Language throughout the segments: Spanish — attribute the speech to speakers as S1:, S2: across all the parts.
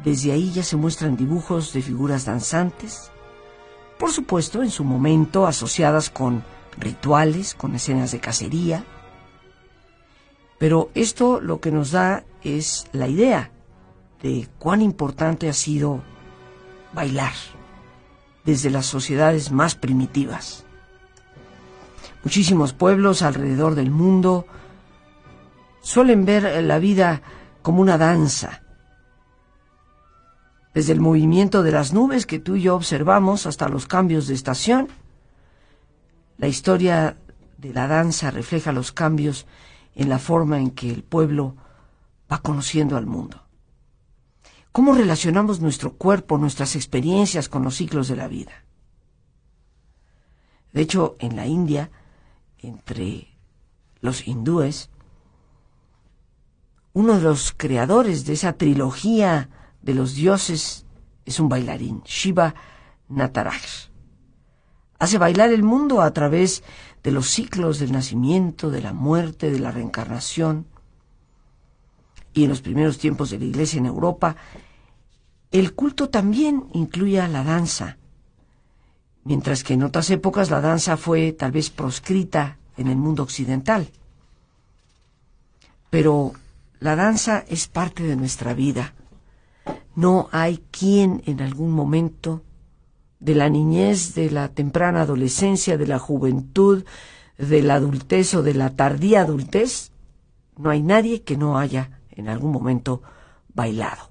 S1: Desde ahí ya se muestran dibujos de figuras danzantes, por supuesto en su momento asociadas con rituales, con escenas de cacería. Pero esto lo que nos da es la idea de cuán importante ha sido bailar desde las sociedades más primitivas. Muchísimos pueblos alrededor del mundo suelen ver la vida como una danza. Desde el movimiento de las nubes que tú y yo observamos hasta los cambios de estación, la historia de la danza refleja los cambios en la forma en que el pueblo va conociendo al mundo. ¿Cómo relacionamos nuestro cuerpo, nuestras experiencias con los ciclos de la vida? De hecho, en la India, entre los hindúes, uno de los creadores de esa trilogía de los dioses es un bailarín, Shiva Nataraj. Hace bailar el mundo a través de los ciclos del nacimiento, de la muerte, de la reencarnación. Y en los primeros tiempos de la Iglesia en Europa, el culto también incluía la danza, mientras que en otras épocas la danza fue tal vez proscrita en el mundo occidental. Pero la danza es parte de nuestra vida. No hay quien en algún momento de la niñez, de la temprana adolescencia, de la juventud, de la adultez o de la tardía adultez, no hay nadie que no haya en algún momento bailado.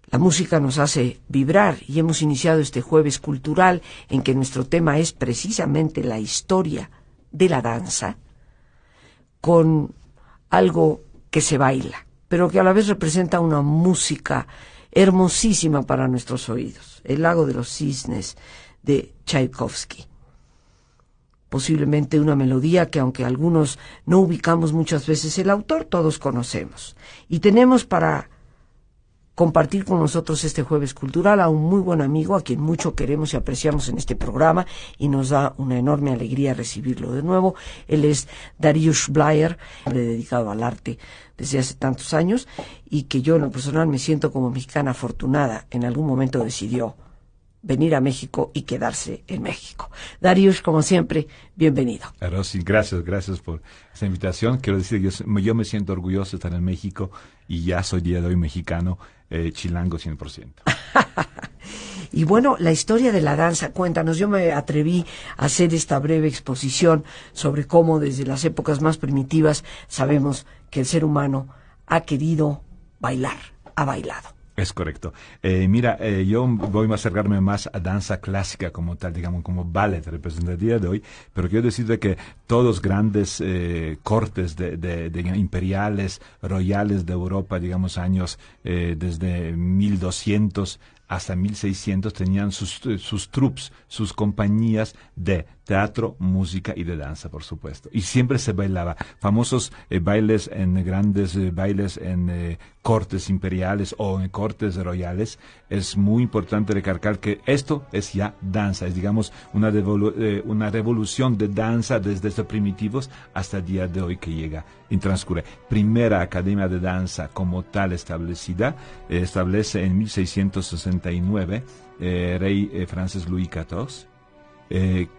S1: La música nos hace vibrar y hemos iniciado este jueves cultural en que nuestro tema es precisamente la historia de la danza, con algo que se baila, pero que a la vez representa una música hermosísima para nuestros oídos, El lago de los cisnes de Tchaikovsky. Posiblemente una melodía que, aunque algunos no ubicamos muchas veces el autor, todos conocemos. Y tenemos para compartir con nosotros este jueves cultural a un muy buen amigo a quien mucho queremos y apreciamos en este programa y nos da una enorme alegría recibirlo de nuevo. Él es Dariusz Bleier, dedicado al arte desde hace tantos años y que yo en lo personal me siento como mexicana afortunada. En algún momento decidió venir a México y quedarse en México. Dariusz, como siempre, bienvenido.
S2: Rosy, gracias por esta invitación. Quiero decir que yo me siento orgulloso de estar en México y ya soy día de hoy mexicano, chilango 100%.
S1: Y bueno, la historia de la danza, cuéntanos. Yo me atreví a hacer esta breve exposición sobre cómo desde las épocas más primitivas sabemos que el ser humano ha querido bailar, ha bailado.
S2: Es correcto. Yo voy a acercarme más a danza clásica como tal, digamos, como ballet representa el día de hoy, pero quiero decirte que todos los grandes cortes de imperiales, royales de Europa, digamos, años desde 1200 hasta 1600 tenían sus troupes, sus compañías de teatro, música y de danza, por supuesto. Y siempre se bailaba. Famosos bailes en cortes imperiales o en cortes royales. Es muy importante recalcar que esto es ya danza. Es, digamos, una revolución de danza desde estos primitivos hasta el día de hoy que llega y transcurre. Primera academia de danza como tal establecida, establece en 1669 rey francés Luis XIV.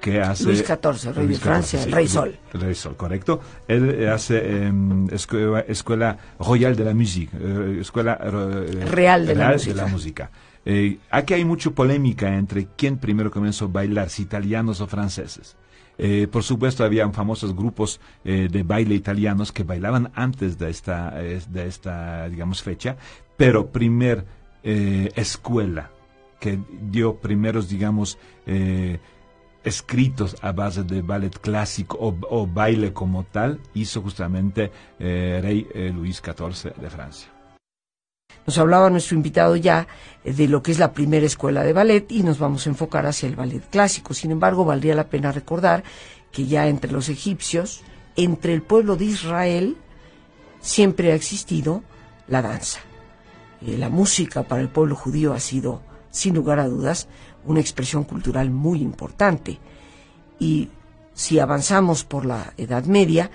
S2: Que hace
S1: Luis XIV, rey de Francia, sí, el Rey Sol.
S2: El Rey Sol, correcto. Él hace Escuela Royal de la Musique, Escuela
S1: Real de la
S2: Música. Aquí hay mucha polémica entre quién primero comenzó a bailar, si italianos o franceses. Por supuesto, habían famosos grupos de baile italianos que bailaban antes de esta digamos, fecha, pero primer escuela que dio primeros, digamos, escritos a base de ballet clásico o baile como tal, hizo justamente rey Luis XIV de Francia.
S1: Nos hablaba nuestro invitado ya de lo que es la primera escuela de ballet y nos vamos a enfocar hacia el ballet clásico. Sin embargo, valdría la pena recordar que ya entre los egipcios, entre el pueblo de Israel, siempre ha existido la danza. La música para el pueblo judío ha sido, sin lugar a dudas, una expresión cultural muy importante. Y si avanzamos por la Edad Media,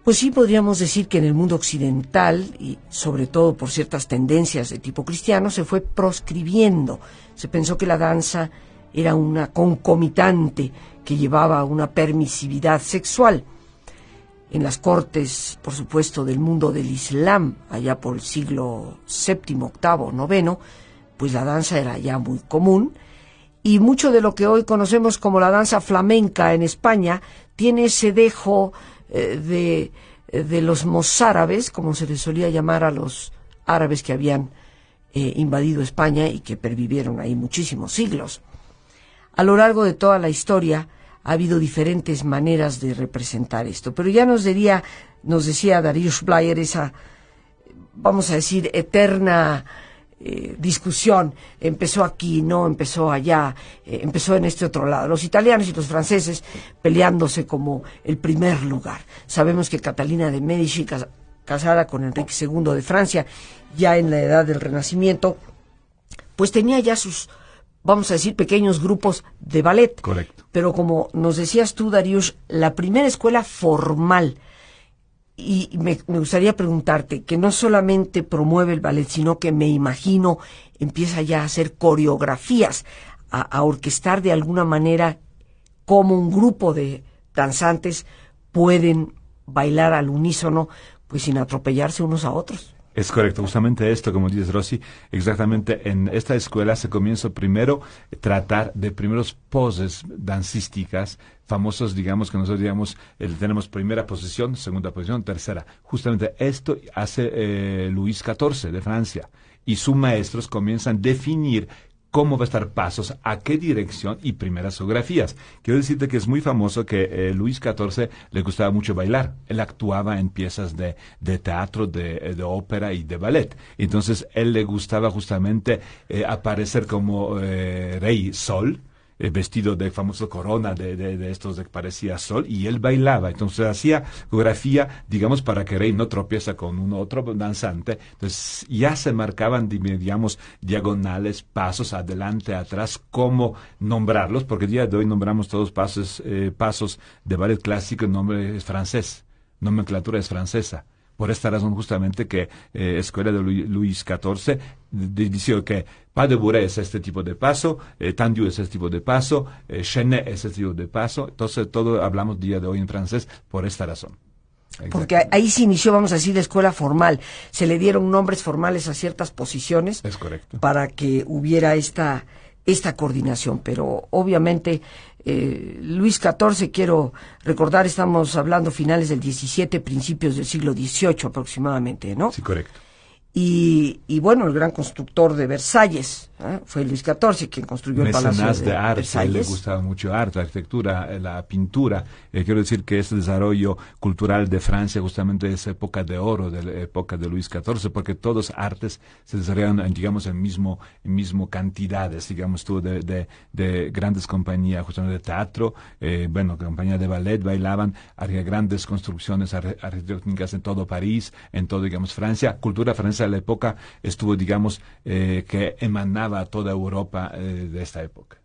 S1: Pues sí, podríamos decir que en el mundo occidental, y sobre todo por ciertas tendencias de tipo cristiano, se fue proscribiendo. Se pensó que la danza era una concomitante que llevaba a una permisividad sexual. En las cortes, por supuesto, del mundo del Islam, allá por el siglo VII, VIII, IX, pues la danza era ya muy común, y mucho de lo que hoy conocemos como la danza flamenca en España tiene ese dejo de los mozárabes, como se les solía llamar a los árabes que habían invadido España y que pervivieron ahí muchísimos siglos. A lo largo de toda la historia ha habido diferentes maneras de representar esto, pero ya nos decía Dariusz Bleier, esa, vamos a decir, eterna discusión, empezó aquí, no empezó allá, empezó en este otro lado, los italianos y los franceses peleándose como el primer lugar. Sabemos que Catalina de Medici, casada con Enrique II de Francia, ya en la edad del Renacimiento, pues tenía ya sus, vamos a decir, pequeños grupos de ballet.
S2: Correcto.
S1: Pero como nos decías tú, Dariusz, la primera escuela formal, y me gustaría preguntarte, que no solamente promueve el ballet, sino que me imagino empieza ya a hacer coreografías, a orquestar de alguna manera cómo un grupo de danzantes pueden bailar al unísono, pues sin atropellarse unos a otros.
S2: Es correcto, justamente esto, como dices, Rosy, exactamente en esta escuela se comienza primero a tratar de primeros poses dancísticas famosos, digamos, que nosotros digamos, tenemos primera posición, segunda posición, tercera. Justamente esto hace Luis XIV de Francia, y sus maestros comienzan a definir cómo va a estar pasos, a qué dirección y primeras coreografías. Quiero decirte que es muy famoso que Luis XIV le gustaba mucho bailar. Él actuaba en piezas de teatro, de ópera y de ballet. Entonces, él le gustaba justamente aparecer como rey sol, vestido de famoso corona de estos de que parecía sol, y él bailaba. Entonces hacía coreografía, digamos, para que Rey no tropieza con un otro danzante. Entonces ya se marcaban, digamos, diagonales, pasos adelante, atrás, cómo nombrarlos, porque el día de hoy nombramos todos pasos de ballet clásico, el nombre es francés, nomenclatura es francesa. Por esta razón justamente que escuela de Luis XIV dice que Pas de Bourrée es este tipo de paso, Tendu es este tipo de paso, Chenet es este tipo de paso. Entonces todo hablamos día de hoy en francés por esta razón.
S1: Porque ahí se inició, vamos a decir, la escuela formal. Se le dieron nombres formales a ciertas posiciones.
S2: Es correcto.
S1: Para que hubiera esta coordinación. Pero obviamente Luis XIV, quiero recordar, estamos hablando finales del XVII, principios del siglo XVIII aproximadamente, ¿no?
S2: Sí, correcto.
S1: Y bueno, el gran constructor de Versalles fue Luis XIV, quien construyó el Palacio de
S2: arte,
S1: Versalles.
S2: le gustaba mucho arte, la arquitectura, la pintura. Quiero decir que este desarrollo cultural de Francia justamente es época de oro, de la época de Luis XIV, porque todos artes se desarrollan, digamos, en mismo cantidades, digamos tú, de grandes compañías, justamente de teatro, compañía de ballet, bailaban, había grandes construcciones arquitectónicas en todo París, en todo, digamos, Francia. Cultura francesa de la época estuvo, digamos, que emanaba a toda Europa de esta época.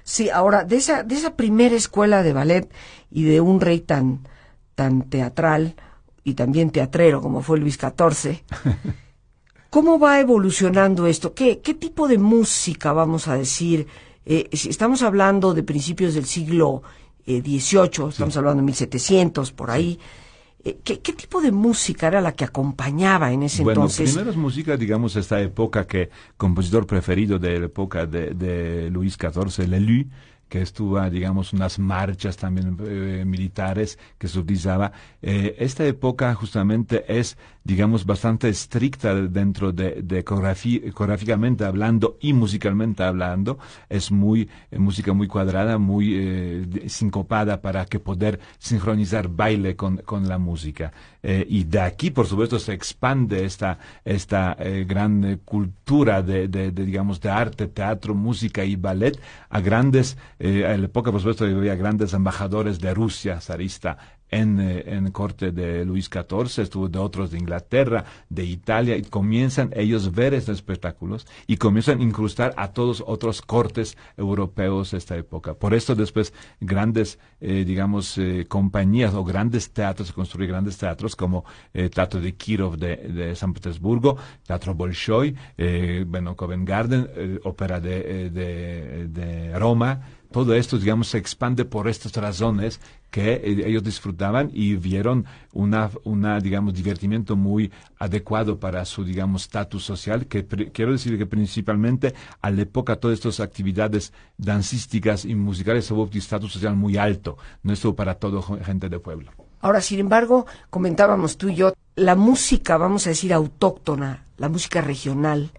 S1: Sí, ahora, de esa primera escuela de ballet y de un rey tan teatral y también teatrero como fue Luis XIV, ¿cómo va evolucionando esto? ¿Qué tipo de música, vamos a decir? Si estamos hablando de principios del siglo XVIII, estamos hablando de 1700, por ahí. ¿Qué tipo de música era la que acompañaba en ese entonces?
S2: Bueno, primero es música, digamos, esta época que compositor preferido de la época de Luis XIV, Lellouche, que estuvo, digamos, unas marchas también militares que se utilizaba. Esta época justamente es, digamos, bastante estricta dentro de coreográficamente hablando y musicalmente hablando. Es música muy cuadrada, muy sincopada para que poder sincronizar baile con la música. Y de aquí, por supuesto, se expande esta gran cultura digamos, de arte, teatro, música y ballet a grandes, en la época, por supuesto, había grandes embajadores de Rusia zarista en corte de Luis XIV, estuvo de otros de Inglaterra, de Italia, y comienzan ellos a ver estos espectáculos y comienzan a incrustar a todos otros cortes europeos de esta época. Por esto después grandes, compañías o grandes teatros, se construyen grandes teatros como Teatro de Kirov de San Petersburgo, Teatro Bolshoi, Covent Garden, Ópera de Roma. Todo esto, se expande por estas razones que ellos disfrutaban y vieron una divertimiento muy adecuado para su, estatus social, que quiero decir que principalmente a la época todas estas actividades dancísticas y musicales hubo un estatus social muy alto, no estuvo para toda gente de pueblo.
S1: Ahora, sin embargo, comentábamos tú y yo, la música, vamos a decir, autóctona, la música regional,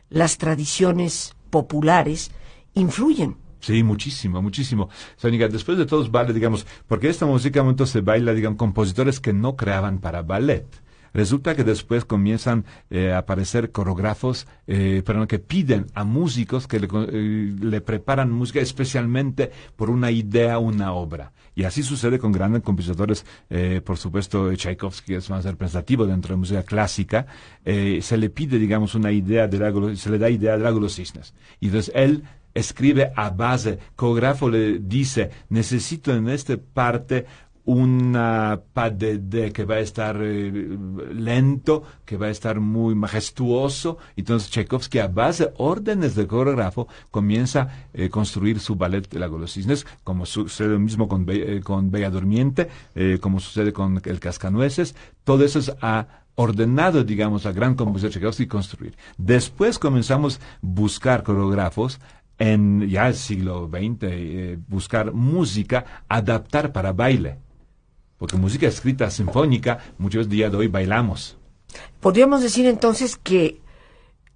S1: las tradiciones populares, influyen.
S2: Sí, muchísimo, muchísimo. Sónica, después de todos ballet, porque esta música se baila, compositores que no creaban para ballet. Resulta que después comienzan a aparecer coreógrafos, que piden a músicos que le preparan música especialmente por una idea, una obra. Y así sucede con grandes compositores, por supuesto, Tchaikovsky es más representativo dentro de música clásica. Se le pide, una idea, se le da idea de Lago de los Cisnes. Y entonces él escribe a base, coreógrafo le dice, necesito en esta parte una pas de deux que va a estar lento, que va a estar muy majestuoso. Entonces Tchaikovsky, a base de órdenes del coreógrafo, comienza a construir su ballet de Lago de los Cisnes, como sucede lo mismo con Bella Durmiente, como sucede con El Cascanueces. Todo eso es ordenado, a gran compositor Tchaikovsky construir. Después comenzamos a buscar coreógrafos en ya el siglo XX, buscar música, adaptar para baile. Porque música escrita sinfónica, muchos días de hoy bailamos.
S1: Podríamos decir entonces que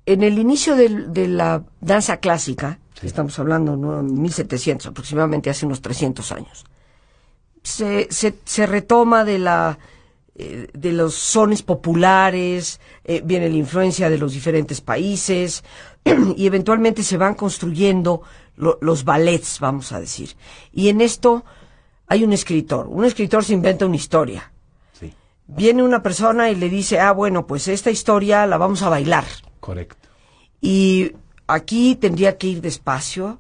S1: en el inicio de la danza clásica, sí, estamos hablando de 1700, aproximadamente hace unos 300 años, se retoma de los sones populares, viene la influencia de los diferentes países y eventualmente se van construyendo los ballets, vamos a decir. Y en esto hay un escritor se inventa una historia.
S2: Sí.
S1: Viene una persona y le dice, bueno, pues esta historia la vamos a bailar.
S2: Correcto.
S1: Y aquí tendría que ir despacio,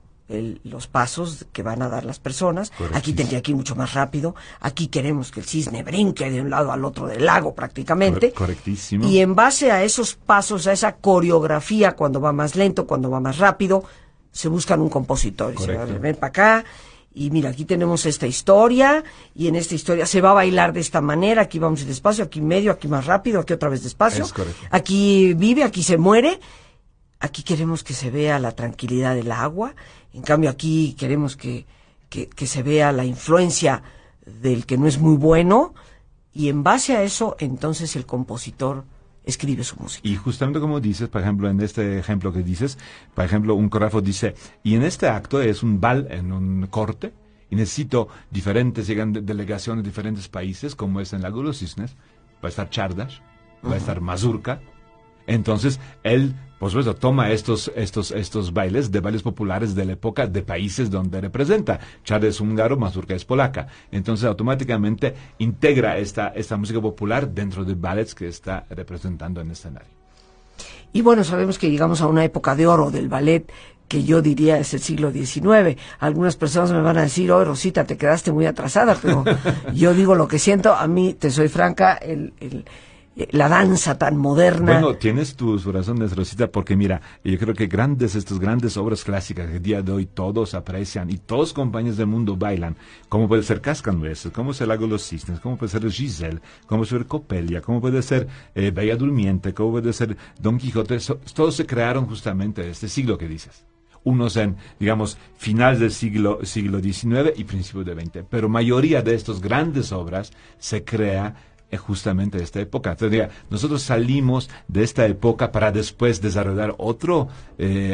S1: los pasos que van a dar las personas. Aquí tendría que ir mucho más rápido. Aquí queremos que el cisne brinque de un lado al otro del lago prácticamente.
S2: Correctísimo.
S1: Y en base a esos pasos, a esa coreografía, cuando va más lento, cuando va más rápido, se buscan un compositor. Y se va a ven para acá. Y mira, aquí tenemos esta historia, y en esta historia se va a bailar de esta manera, aquí vamos despacio, aquí medio, aquí más rápido, aquí otra vez despacio.
S2: Es correcto.
S1: Aquí vive, aquí se muere. Aquí queremos que se vea la tranquilidad del agua, en cambio aquí queremos que se vea la influencia del que no es muy bueno, y en base a eso, entonces el compositor escribe su música.
S2: Y justamente como dices, por ejemplo, en este ejemplo que dices, por ejemplo, un coreógrafo dice, y en este acto es un bal en un corte, y necesito llegan delegaciones de diferentes países, como es en Lago de los Cisnes, va a estar Chardas, va a estar Mazurka. Entonces, él, por supuesto, toma estos bailes populares de la época de países donde representa. Chardas es húngaro, Mazurka es polaca. Entonces, automáticamente integra esta música popular dentro de ballets que está representando en el escenario.
S1: Y bueno, sabemos que llegamos a una época de oro del ballet, que yo diría es el siglo XIX. Algunas personas me van a decir, Rosita, te quedaste muy atrasada, pero yo digo lo que siento. A mí, te soy franca, la danza tan moderna.
S2: Bueno, tienes tus razones, Rosita, porque mira, yo creo que estas grandes obras clásicas que el día de hoy todos aprecian y todos compañías del mundo bailan, como puede ser Cascanueces, como es el Lago de los Cisnes, como puede ser Giselle, como puede ser Coppelia, como puede ser Bella Durmiente, como puede ser Don Quijote, todos se crearon justamente en este siglo que dices. Unos en, finales del siglo XIX y principios del XX, pero mayoría de estas grandes obras se crea justamente de esta época. Entonces, nosotros salimos de esta época para después desarrollar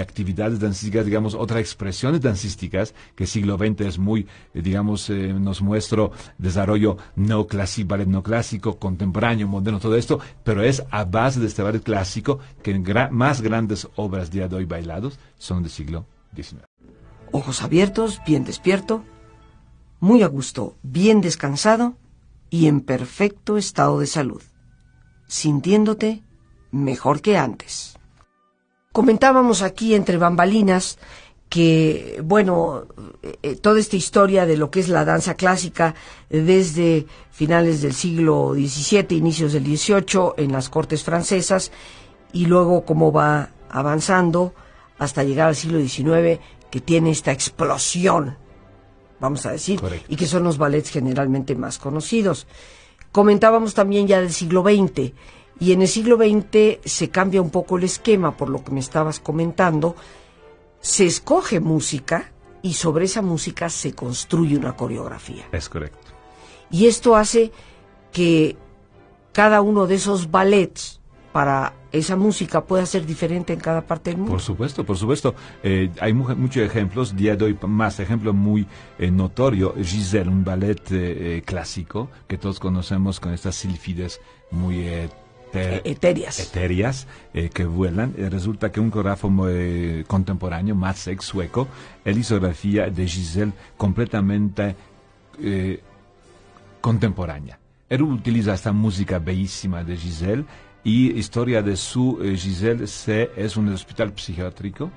S2: actividades dancísticas, otras expresiones dancísticas, que el siglo XX es muy, nos muestra desarrollo ballet neoclásico, contemporáneo, moderno, todo esto, pero es a base de este ballet clásico que más grandes obras día de hoy bailados son del siglo XIX.
S1: Ojos abiertos, bien despierto, muy a gusto, bien descansado, y en perfecto estado de salud, sintiéndote mejor que antes. Comentábamos aquí entre bambalinas que, bueno, toda esta historia de lo que es la danza clásica desde finales del siglo XVII, inicios del XVIII, en las cortes francesas, y luego cómo va avanzando hasta llegar al siglo XIX, que tiene esta explosión, vamos a decir,
S2: correcto,
S1: y que son los ballets generalmente más conocidos. Comentábamos también ya del siglo XX, y en el siglo XX se cambia un poco el esquema, por lo que me estabas comentando. Se escoge música y sobre esa música se construye una coreografía.
S2: Es correcto.
S1: Y esto hace que cada uno de esos ballets para esa música pueda ser diferente en cada parte del mundo.
S2: Por supuesto, por supuesto. Hay muchos ejemplos. Día de hoy más ejemplo muy notorio. Giselle, un ballet clásico que todos conocemos con estas sílfides muy etéreas que vuelan. Resulta que un coreógrafo contemporáneo, Maciek, sueco, él hizo grafía de Giselle completamente contemporánea. Él utiliza esta música bellísima de Giselle y historia de su Giselle es un hospital psiquiátrico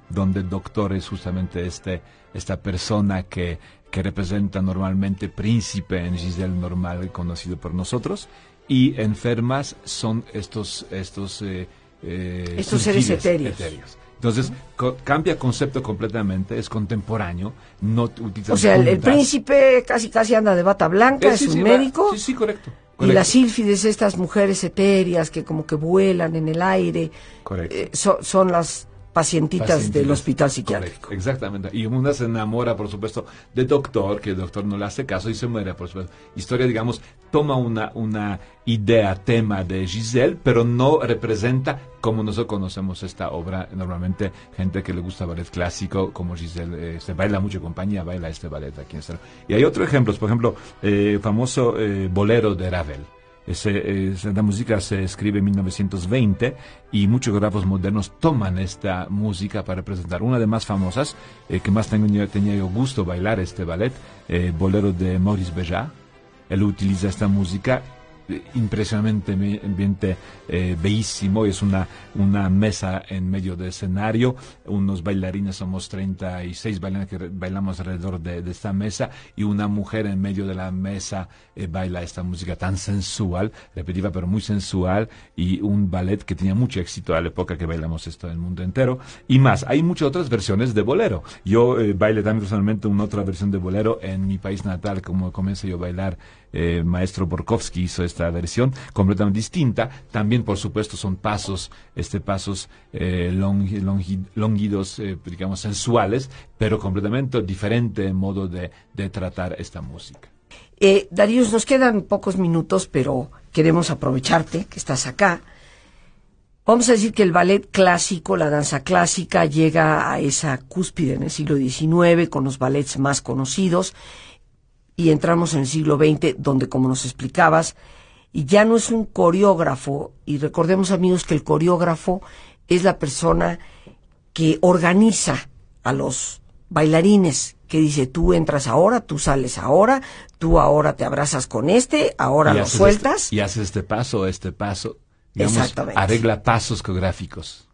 S2: donde el doctor es justamente esta persona que representa normalmente príncipe en Giselle normal conocido por nosotros. Y enfermas son estos
S1: seres etéreos.
S2: Entonces, cambia concepto completamente, es contemporáneo, no utiliza.
S1: O sea, el príncipe casi anda de bata blanca, es un médico.
S2: Sí, correcto.
S1: Y las sílfides, estas mujeres etéreas que como que vuelan en el aire, son las pacientitas del hospital psiquiátrico.
S2: Correcto, exactamente. Y una se enamora, por supuesto, del doctor, que el doctor no le hace caso y se muere, por supuesto. Historia, digamos, toma una idea, tema de Giselle, pero no representa como nosotros conocemos esta obra. Normalmente, gente que le gusta ballet clásico, como Giselle, se baila mucho compañía, baila este ballet aquí en Estero. Y hay otros ejemplos, por ejemplo, famoso bolero de Ravel. La música se escribe en 1920 y muchos coreógrafos modernos toman esta música para representar. Una de más famosas, que más tenía yo gusto bailar este ballet, bolero de Maurice Béjart. Él utiliza esta música impresionantemente bellísimo. Es una mesa en medio del escenario, unos bailarines, somos 36 bailarines que bailamos alrededor de esta mesa, y una mujer en medio de la mesa baila esta música tan sensual, repetitiva pero muy sensual, y un ballet que tenía mucho éxito a la época que bailamos esto en el mundo entero. Y más, hay muchas otras versiones de bolero. Yo bailé también personalmente una otra versión de bolero en mi país natal, como comencé yo a bailar. Maestro Borkowski hizo esta versión completamente distinta. También, por supuesto, son pasos longidos, digamos, sensuales, pero completamente diferente modo de tratar esta música.
S1: Darius, nos quedan pocos minutos, pero queremos aprovecharte que estás acá. Vamos a decir que el ballet clásico, la danza clásica, llega a esa cúspide en el siglo XIX con los ballets más conocidos. Y entramos en el siglo XX, donde, como nos explicabas, y ya no es un coreógrafo, y recordemos, amigos, que el coreógrafo es la persona que organiza a los bailarines, que dice, tú entras ahora, tú sales ahora, tú ahora te abrazas con ahora lo sueltas.
S2: Y haces este paso, digamos,
S1: exactamente.
S2: Arregla pasos coreográficos.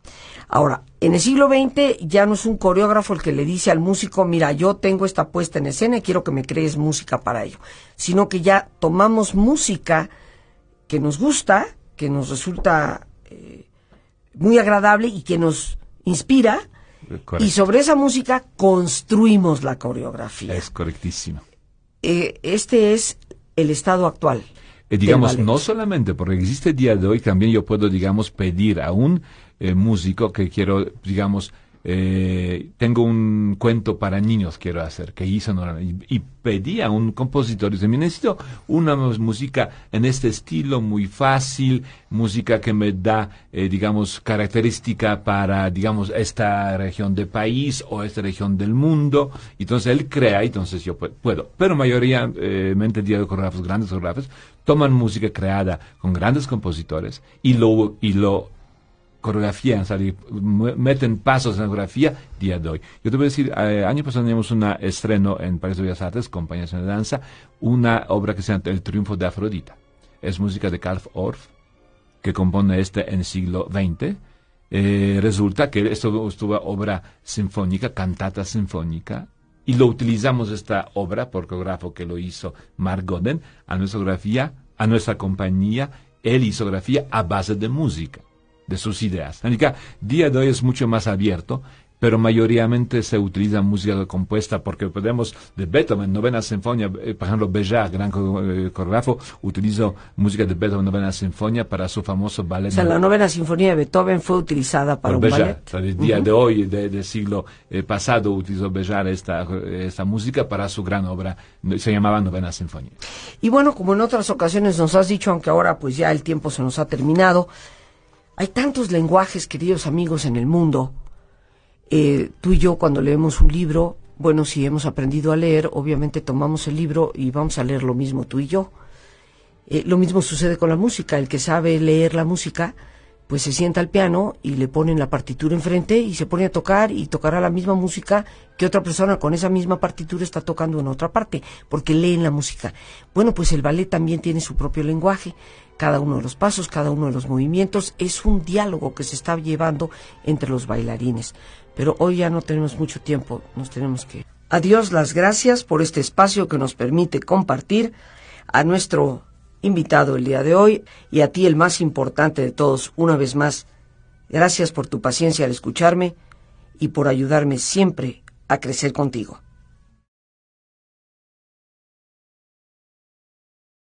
S1: Ahora, en el siglo XX ya no es un coreógrafo el que le dice al músico, mira, yo tengo esta puesta en escena y quiero que me crees música para ello, sino que ya tomamos música que nos gusta, que nos resulta muy agradable y que nos inspira,
S2: correcto,
S1: y sobre esa música construimos la coreografía.
S2: Es correctísimo.
S1: Este es el estado actual.
S2: Digamos, no solamente porque existe el día de hoy, también yo puedo, digamos, pedir a un músico que quiero, digamos, tengo un cuento para niños quiero hacer, que hizo y pedí a un compositor, dice, necesito una música en este estilo muy fácil, música que me da, digamos, característica para, digamos, esta región del país o esta región del mundo. Entonces él crea, entonces yo puedo. Pero mayoritariamente de coreógrafos, grandes coreógrafos, toman música creada con grandes compositores y lo coreografía, meten pasos en la coreografía día de hoy. Yo te voy a decir, año pasado teníamos un estreno en París de Bellas Artes, Compañía Nacional de Danza, una obra que se llama El Triunfo de Afrodita. Es música de Karl Orff, que compone en el siglo XX. Resulta que esto estuvo obra sinfónica, cantata sinfónica, y lo utilizamos esta obra por coreógrafo que lo hizo Mark Godden, a nuestra coreografía, a nuestra compañía. Él hizo coreografía a base de música, de sus ideas. El día de hoy es mucho más abierto, pero mayoritariamente se utiliza música compuesta, porque podemos, de Beethoven, novena sinfonía, por ejemplo, Béjart, gran coreógrafo, utilizó música de Beethoven, novena sinfonía, para su famoso ballet.
S1: O sea, la novena sinfonía de Beethoven fue utilizada para un ballet.
S2: O sea, el día de hoy, del siglo pasado, utilizó Béjart esta música para su gran obra, se llamaba novena sinfonía.
S1: Y bueno, como en otras ocasiones nos has dicho, aunque ahora pues ya el tiempo se nos ha terminado, hay tantos lenguajes, queridos amigos, en el mundo. Tú y yo, cuando leemos un libro, bueno, si hemos aprendido a leer, obviamente tomamos el libro y vamos a leer lo mismo tú y yo. Lo mismo sucede con la música. El que sabe leer la música, pues se sienta al piano y le ponen la partitura enfrente y se pone a tocar, y tocará la misma música que otra persona con esa misma partitura está tocando en otra parte, porque leen la música. Bueno, pues el ballet también tiene su propio lenguaje. Cada uno de los pasos, cada uno de los movimientos es un diálogo que se está llevando entre los bailarines. Pero hoy ya no tenemos mucho tiempo, nos tenemos que... A Dios las gracias por este espacio que nos permite compartir, a nuestro invitado el día de hoy, y a ti, el más importante de todos, una vez más, gracias por tu paciencia al escucharme y por ayudarme siempre a crecer contigo.